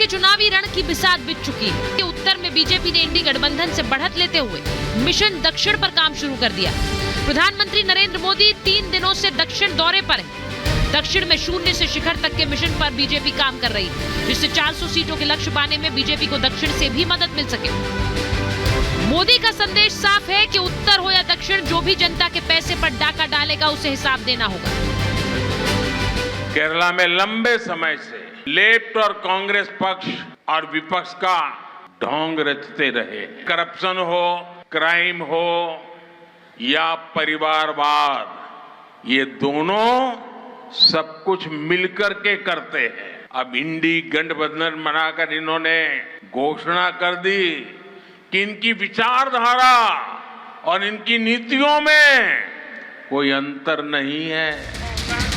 के चुनावी रण की बिसात बिछ चुकी है। उत्तर में बीजेपी ने इंडी गठबंधन से बढ़त लेते हुए मिशन दक्षिण पर काम शुरू कर दिया। प्रधानमंत्री नरेंद्र मोदी 3 दिनों से दक्षिण दौरे पर है। दक्षिण में शून्य से शिखर तक के मिशन पर बीजेपी काम कर रही है, जिससे 400 सीटों के लक्ष्य पाने में बीजेपी को दक्षिण से भी मदद मिल सके। मोदी का संदेश साफ है कि उत्तर हो या दक्षिण, जो भी जनता के पैसे पर डाका डालेगा उसे हिसाब देना होगा। केरला में लंबे समय से लेफ्ट और कांग्रेस पक्ष और विपक्ष का ढोंग रचते रहे। करप्शन हो, क्राइम हो या परिवारवाद, ये दोनों सब कुछ मिलकर के करते हैं। अब इंडी गठबंधन बनाकर इन्होंने घोषणा कर दी कि इनकी विचारधारा और इनकी नीतियों में कोई अंतर नहीं है।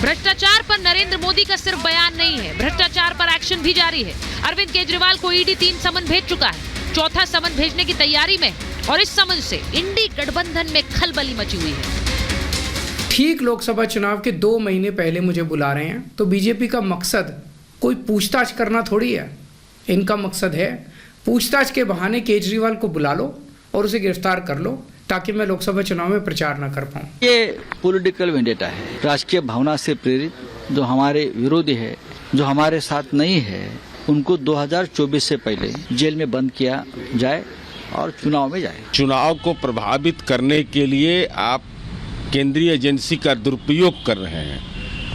भ्रष्टाचार पर नरेंद्र मोदी का सिर्फ बयान नहीं है, भ्रष्टाचार पर एक्शन भी जारी है। अरविंद केजरीवाल को ईडी 3 समन भेज चुका है, 4था समन भेजने की तैयारी में है और इस समन से इंडी गठबंधन में खलबली मची हुई है। ठीक लोकसभा चुनाव के 2 महीने पहले मुझे बुला रहे हैं, तो बीजेपी का मकसद कोई पूछताछ करना थोड़ी है। इनका मकसद है पूछताछ के बहाने केजरीवाल को बुला लो और उसे गिरफ्तार कर लो, ताकि मैं लोकसभा चुनाव में प्रचार न कर पाऊं। ये पॉलिटिकल वेंडेटा है, राजकीय भावना से प्रेरित। जो हमारे विरोधी है, जो हमारे साथ नहीं है, उनको 2024 से पहले जेल में बंद किया जाए और चुनाव में जाए। चुनाव को प्रभावित करने के लिए आप केंद्रीय एजेंसी का दुरुपयोग कर रहे हैं,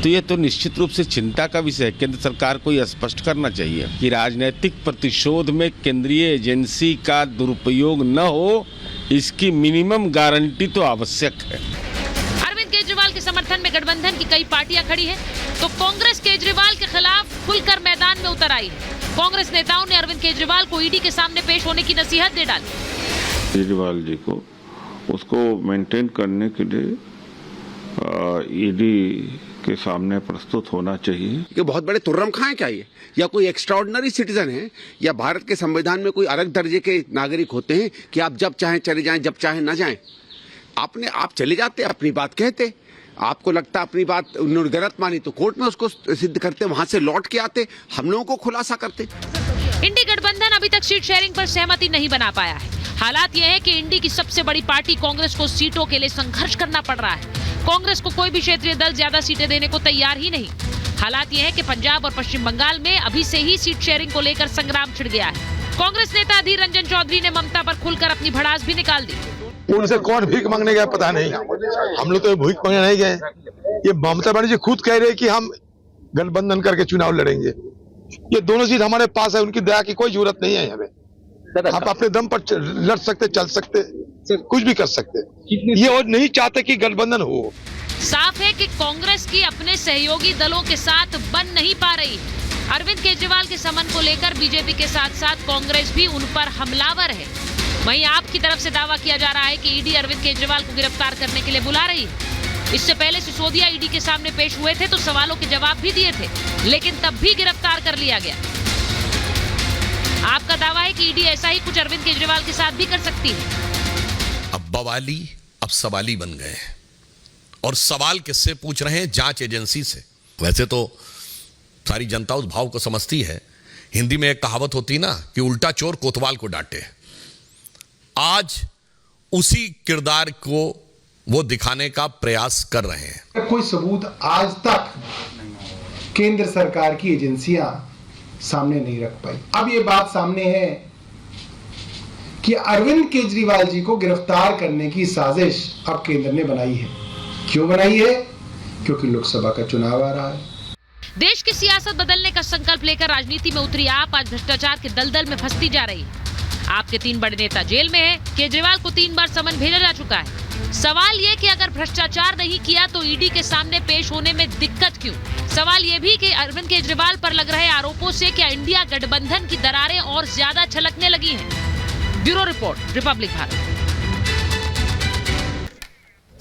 तो ये तो निश्चित रूप से चिंता का विषय है। केंद्र सरकार को यह स्पष्ट करना चाहिए कि राजनीतिक प्रतिशोध में केंद्रीय एजेंसी का दुरुपयोग न हो, इसकी मिनिमम गारंटी तो आवश्यक है। अरविंद केजरीवाल के समर्थन में गठबंधन की कई पार्टियां खड़ी हैं, तो कांग्रेस केजरीवाल के खिलाफ खुलकर मैदान में उतर आई है। कांग्रेस नेताओं ने अरविंद केजरीवाल को ईडी के सामने पेश होने की नसीहत दे डाली। केजरीवाल जी को उसको मेंटेन करने के लिए ईडी के सामने प्रस्तुत होना चाहिए। ये बहुत बड़े तुर्रम खां हैं क्या ये, या कोई एक्स्ट्राऑर्डिनरी सिटीजन है, या भारत के संविधान में कोई अलग दर्जे के नागरिक होते हैं कि आप जब चाहें चले जाएं, जब चाहें ना जाएं? आप चले जाते, अपनी बात कहते, आपको लगता अपनी बात उन्होंने गलत मानी तो कोर्ट में उसको सिद्ध करते, वहां से लौट के आते, हम लोगों को खुलासा करते। इंडी गठबंधन अभी तक सीट शेयरिंग पर सहमति नहीं बना पाया है। हालात यह है कि इंडी की सबसे बड़ी पार्टी कांग्रेस को सीटों के लिए संघर्ष करना पड़ रहा है। कांग्रेस को कोई भी क्षेत्रीय दल ज्यादा सीटें देने को तैयार ही नहीं। हालात यह है कि पंजाब और पश्चिम बंगाल में अभी से ही सीट शेयरिंग को लेकर संग्राम छिड़ गया है। कांग्रेस नेता अधीर रंजन चौधरी ने ममता पर खुलकर अपनी भड़ास भी निकाल दी। उनसे कौन भीख मांगने गया पता नहीं, हम लोग तो भीख मांगने नहीं गए। ये ममता बनर्जी खुद कह रहे कि हम गठबंधन करके चुनाव लड़ेंगे। ये दोनों सीट हमारे पास है, उनकी दया की कोई जरूरत नहीं है। हमें आप अपने दम पर लड़ सकते, चल सकते, कुछ भी कर सकते। ये और नहीं चाहते कि गठबंधन हो। साफ है कि कांग्रेस की अपने सहयोगी दलों के साथ बन नहीं पा रही। अरविंद केजरीवाल के समन को लेकर बीजेपी के साथ साथ कांग्रेस भी उन पर हमलावर है। वहीं आपकी तरफ से दावा किया जा रहा है कि ईडी अरविंद केजरीवाल को गिरफ्तार करने के लिए बुला रही है। इससे पहले सिसोदिया ईडी के सामने पेश हुए थे तो सवालों के जवाब भी दिए थे, लेकिन तब भी गिरफ्तार कर लिया गया। आपका दावा है कि ईडी ऐसा ही कुछ अरविंद केजरीवाल के साथ भी कर सकती है। अब बवाली अब सवाली बन गए हैं और सवाल किससे पूछ रहे हैं? जांच एजेंसी से। वैसे तो सारी जनता उस भाव को समझती है। हिंदी में एक कहावत होती ना कि उल्टा चोर कोतवाल को डांटे। आज उसी किरदार को वो दिखाने का प्रयास कर रहे हैं। कोई सबूत आज तक केंद्र सरकार की एजेंसियां सामने नहीं रख पाई। अब ये बात सामने है कि अरविंद केजरीवाल जी को गिरफ्तार करने की साजिश अब केंद्र ने बनाई है। क्यों बनाई है? क्योंकि लोकसभा का चुनाव आ रहा है। देश की सियासत बदलने का संकल्प लेकर राजनीति में उतरी आप आज भ्रष्टाचार के दलदल में फंसती जा रही है। आपके 3 बड़े नेता जेल में हैं। केजरीवाल को 3 बार समन भेजा जा चुका है। सवाल ये कि अगर भ्रष्टाचार नहीं किया तो ईडी के सामने पेश होने में दिक्कत क्यों? सवाल ये भी कि अरविंद केजरीवाल पर लग रहे आरोपों से क्या इंडिया गठबंधन की दरारें और ज्यादा छलकने लगी हैं? Bureau report, Republic Bharat.